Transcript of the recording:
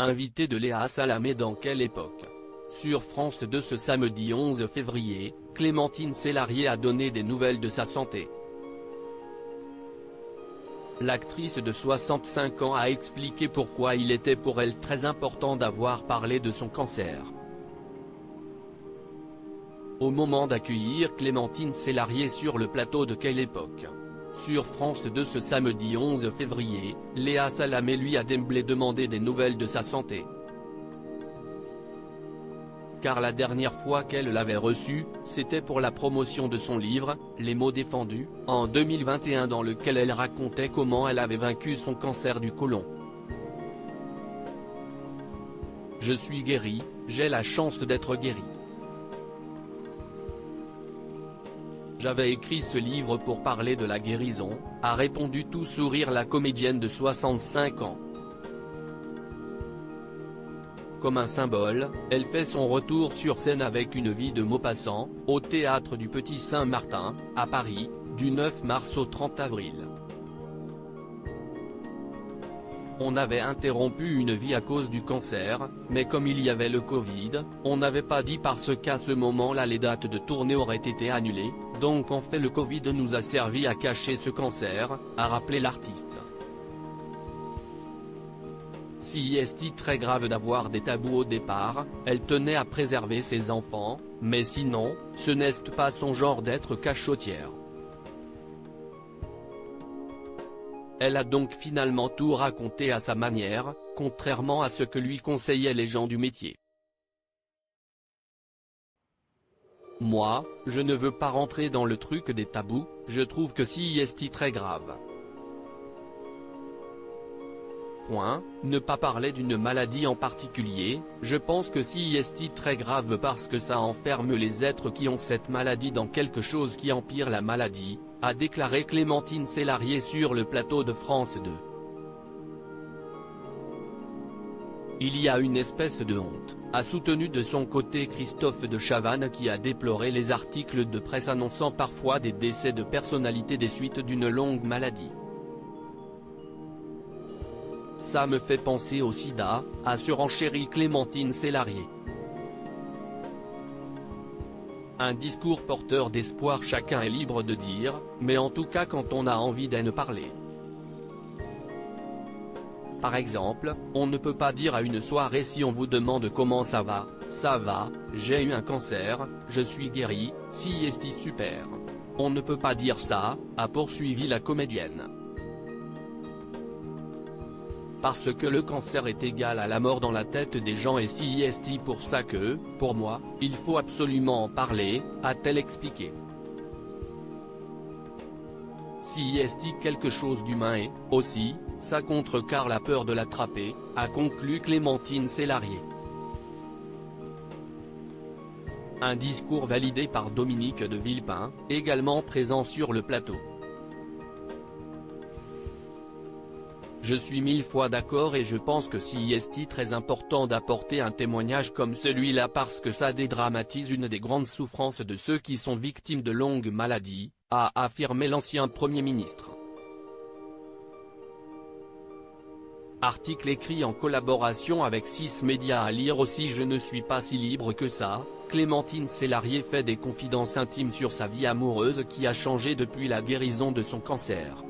Invité de Léa Salamé dans Quelle époque? Sur France 2 ce samedi 11 février, Clémentine Célarié a donné des nouvelles de sa santé. L'actrice de 65 ans a expliqué pourquoi il était pour elle très important d'avoir parlé de son cancer. Au moment d'accueillir Clémentine Célarié sur le plateau de Quelle époque? Sur France 2 ce samedi 11 février, Léa Salamé lui a d'emblée demandé des nouvelles de sa santé. Car la dernière fois qu'elle l'avait reçu, c'était pour la promotion de son livre, Les mots défendus, en 2021 dans lequel elle racontait comment elle avait vaincu son cancer du côlon. Je suis guérie, j'ai la chance d'être guérie. J'avais écrit ce livre pour parler de la guérison, a répondu tout sourire la comédienne de 65 ans. Comme un symbole, elle fait son retour sur scène avec Une vie de Maupassant, au théâtre du Petit Saint-Martin, à Paris, du 9 mars au 30 avril. On avait interrompu une vie à cause du cancer, mais comme il y avait le Covid, on n'avait pas dit parce qu'à ce moment-là les dates de tournée auraient été annulées, donc en fait le Covid nous a servi à cacher ce cancer, a rappelé l'artiste. Si est très grave d'avoir des tabous au départ, elle tenait à préserver ses enfants, mais sinon, ce n'est pas son genre d'être cachotière. Elle a donc finalement tout raconté à sa manière, contrairement à ce que lui conseillaient les gens du métier. Moi, je ne veux pas rentrer dans le truc des tabous, je trouve que si est très grave. Ne pas parler d'une maladie en particulier, je pense que si est très grave parce que ça enferme les êtres qui ont cette maladie dans quelque chose qui empire la maladie, a déclaré Clémentine Célarié sur le plateau de France 2. Il y a une espèce de honte, a soutenu de son côté Christophe de Chavannes qui a déploré les articles de presse annonçant parfois des décès de personnalités des suites d'une longue maladie. Ça me fait penser au sida, a surenchéri Clémentine Célarié. Un discours porteur d'espoir, chacun est libre de dire, mais en tout cas quand on a envie d'en parler. Par exemple, on ne peut pas dire à une soirée si on vous demande comment ça va, j'ai eu un cancer, je suis guérie, si est super. On ne peut pas dire ça, a poursuivi la comédienne. Parce que le cancer est égal à la mort dans la tête des gens et si est pour ça que, pour moi, il faut absolument en parler, a-t-elle expliqué. Si est quelque chose d'humain et, aussi, ça contrecarre la peur de l'attraper, a conclu Clémentine Célarié. Un discours validé par Dominique de Villepin, également présent sur le plateau. Je suis 1000 fois d'accord et je pense que si est très important d'apporter un témoignage comme celui-là parce que ça dédramatise une des grandes souffrances de ceux qui sont victimes de longues maladies, a affirmé l'ancien Premier ministre. Article écrit en collaboration avec 6 médias à lire aussi. Je ne suis pas si libre que ça, Clémentine Célarié fait des confidences intimes sur sa vie amoureuse qui a changé depuis la guérison de son cancer.